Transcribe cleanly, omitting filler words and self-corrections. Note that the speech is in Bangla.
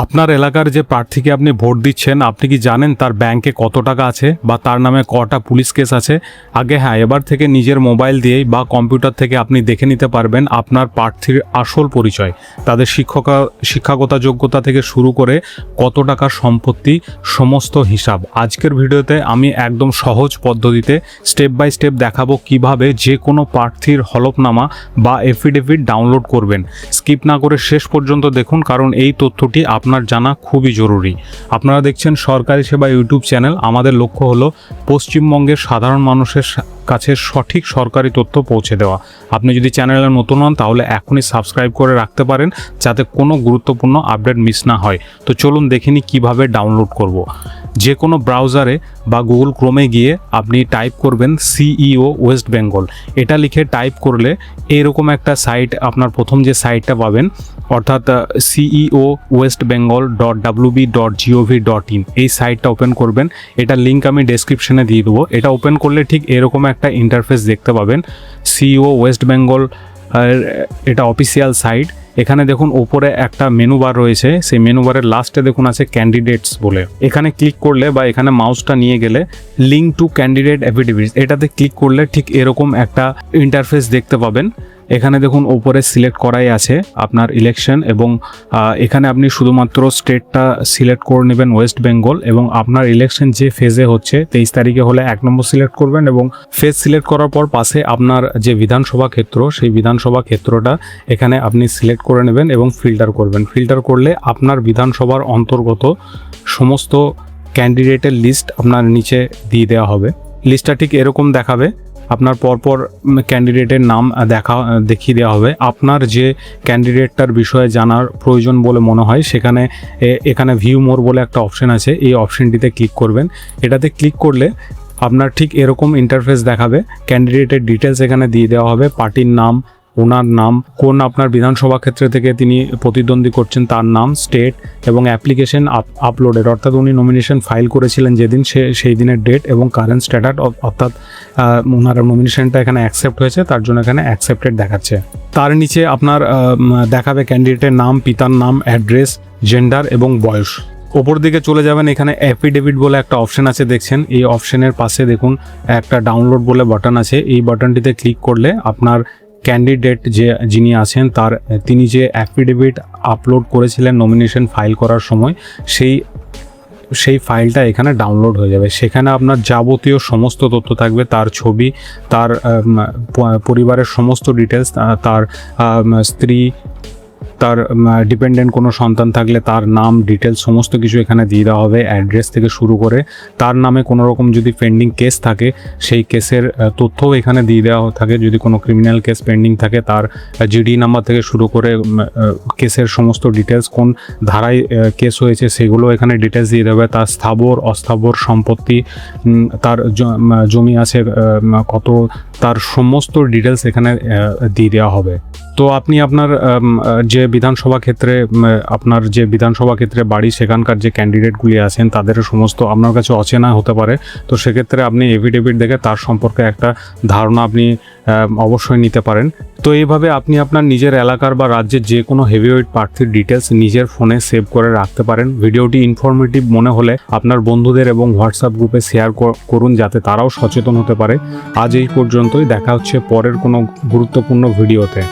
আপনার এলাকার যে প্রার্থীকে আপনি ভোট দিচ্ছেন, আপনি কি জানেন তার ব্যাংকে কত টাকা আছে বা তার নামে কটা পুলিশ কেস আছে? আগে হ্যাঁ, এবার থেকে নিজের মোবাইল দিয়েই বা কম্পিউটার থেকে আপনি দেখে নিতে পারবেন আপনার প্রার্থীর আসল পরিচয়, তাদের শিক্ষাগত যোগ্যতা থেকে শুরু করে কত টাকার সম্পত্তি, সমস্ত হিসাব। আজকের ভিডিওতে আমি একদম সহজ পদ্ধতিতে স্টেপ বাই স্টেপ দেখাবো কিভাবে যে কোনো প্রার্থীর হলফনামা বা এফিডেভিট ডাউনলোড করবেন। স্কিপ না করে শেষ পর্যন্ত দেখুন, কারণ এই তথ্যটি আপনার জানা খুবই জরুরি। আপনারা দেখছেন সরকারি সেবা ইউটিউব চ্যানেল। আমাদের লক্ষ্য হলো পশ্চিমবঙ্গের সাধারণ মানুষের কাছে সঠিক সরকারি তথ্য পৌঁছে দেওয়া। আপনি যদি চ্যানেলে নতুন হন তাহলে এখনই সাবস্ক্রাইব করে রাখতে পারেন, যাতে কোনো গুরুত্বপূর্ণ আপডেট মিস না হয়। তো চলুন দেখিনি কিভাবে ডাউনলোড করব। যে কোনো ব্রাউজারে বা গুগল ক্রোমে গিয়ে আপনি টাইপ করবেন সিইও ওয়েস্ট বেঙ্গল। এটা লিখে টাইপ করলে এরকম একটা সাইট, আপনার প্রথম যে সাইটটা পাবেন অর্থাৎ ceo.wb.gov.in, এই সাইটটা ওপেন করবেন। এটা লিঙ্ক আমি ডেসক্রিপশনে দিয়ে দেবো। এটা ওপেন করলে ঠিক এরকম একটা ইন্টারফেস দেখতে পাবেন। সিইও ওয়েস্ট বেঙ্গল এটা অফিসিয়াল সাইট। এখানে দেখুন ওপরে একটা মেনু বার রয়েছে, সেই মেনু বারের লাস্টে দেখুন আছে ক্যান্ডিডেটস বলে। এখানে ক্লিক করলে বা এখানে মাউসটা নিয়ে গেলে লিঙ্ক টু ক্যান্ডিডেট এফিডেভিটস, এটাতে ক্লিক করলে ঠিক এরকম একটা ইন্টারফেস দেখতে পাবেন। এখানে দেখুন ওপরে সিলেক্ট করাই আছে আপনার ইলেকশন, এবং এখানে আপনি শুধুমাত্র স্টেটটা সিলেক্ট করে নেবেন ওয়েস্ট বেঙ্গল, এবং আপনার ইলেকশন যে ফেজে হচ্ছে 23 তারিখে হলে 1 নম্বর সিলেক্ট করবেন, এবং ফেজ সিলেক্ট করার পর পাশে আপনার যে বিধানসভা ক্ষেত্র, সেই বিধানসভা ক্ষেত্রটা এখানে আপনি সিলেক্ট করে নেবেন এবং ফিল্টার করবেন। ফিল্টার করলে আপনার বিধানসভার অন্তর্গত সমস্ত ক্যান্ডিডেটের লিস্ট আপনার নিচে দিয়ে দেওয়া হবে। লিস্টটা ঠিক এরকম দেখাবে। আপনার পরপর ক্যান্ডিডেটের নাম দেখিয়ে দেওয়া হবে। আপনার যে ক্যান্ডিডেটটার বিষয়ে জানার প্রয়োজন বলে মনে হয় এখানে ভিউ মোর বলে একটা অপশন আছে, এই অপশনটিতে ক্লিক করবেন। এটাতে ক্লিক করলে আপনার ঠিক এরকম ইন্টারফেস দেখাবে। ক্যান্ডিডেটের ডিটেলস এখানে দিয়ে দেওয়া হবে, পার্টির নাম, ওনার নাম, কোন আপনার বিধানসভা ক্ষেত্র থেকে তিনি প্রতিদ্বন্দ্বী করছেন তার নাম, স্টেট, এবং অ্যাপ্লিকেশন আপলোডের অর্থাৎ উনি নমিনেশন ফাইল করেছিলেন যেদিন, সেই দিনের ডেট এবং কারেন্ট স্ট্যাটাস, অর্থাৎ ওনার নমিনেশনটা এখানে অ্যাকসেপ্ট হয়েছে, তার জন্য এখানে অ্যাকসেপ্টেড দেখাচ্ছে। তার নিচে আপনার দেখাবে ক্যান্ডিডেটের নাম, পিতার নাম, অ্যাড্রেস, জেন্ডার এবং বয়স। ওপর দিকে চলে যাবেন, এখানে অ্যাফিডেভিট বলে একটা অপশন আছে দেখছেন। এই অপশনের পাশে দেখুন একটা ডাউনলোড বলে বাটন আছে। এই বাটনটিতে ক্লিক করলে আপনার ক্যান্ডিডেট যিনি আছেন তিনি যে অ্যাফিডেভিট আপলোড করেছিলেন নমিনেশন ফাইল করার সময়, সেই ফাইলটা এখানে ডাউনলোড হয়ে যাবে। সেখানে আপনার যাবতীয় সমস্ত তথ্য থাকবে, তার ছবি, তার পরিবারের সমস্ত ডিটেলস, তার স্ত্রী, তার ডিপেন্ডেন্ট কোনো সন্তান থাকলে তার নাম, ডিটেলস সমস্ত কিছু এখানে দিয়ে দেওয়া হবে। অ্যাড্রেস থেকে শুরু করে তার নামে কোনো রকম যদি পেন্ডিং কেস থাকে সেই কেসের তথ্যও এখানে দিয়ে দেওয়া থাকে। যদি কোনো ক্রিমিনাল কেস পেন্ডিং থাকে তার জিডি নাম্বার থেকে শুরু করে কেসের সমস্ত ডিটেলস, কোন ধারায় কেস হয়েছে সেগুলো এখানে ডিটেলস দিয়ে দেবে। তার স্থাবর অস্থাবর সম্পত্তি, তার জমি আছে কত, তার সমস্ত ডিটেলস এখানে দিয়ে দেওয়া হবে। তো আপনি আপনার যে বিধানসভা ক্ষেত্রে বাড়ি, সেখানকার যে ক্যান্ডিডেটগুলি আছেন তাদের সমস্ত আপনার কাছে অচেনা হতে পারে। তো সেক্ষেত্রে আপনি এফিডেভিট দেখে তার সম্পর্কে একটা ধারণা আপনি অবশ্যই নিতে পারেন। তো এইভাবে আপনি আপনার নিজের এলাকার বা রাজ্যের যে কোনো হেভিওয়েট প্রার্থীর ডিটেলস নিজের ফোনে সেভ করে রাখতে পারেন। ভিডিওটি ইনফরমেটিভ মনে হলে আপনার বন্ধুদের এবং হোয়াটসঅ্যাপ গ্রুপে শেয়ার করুন, যাতে তারাও সচেতন হতে পারে। আজ এই পর্যন্তই, দেখা হচ্ছে পরের কোনো গুরুত্বপূর্ণ ভিডিওতে।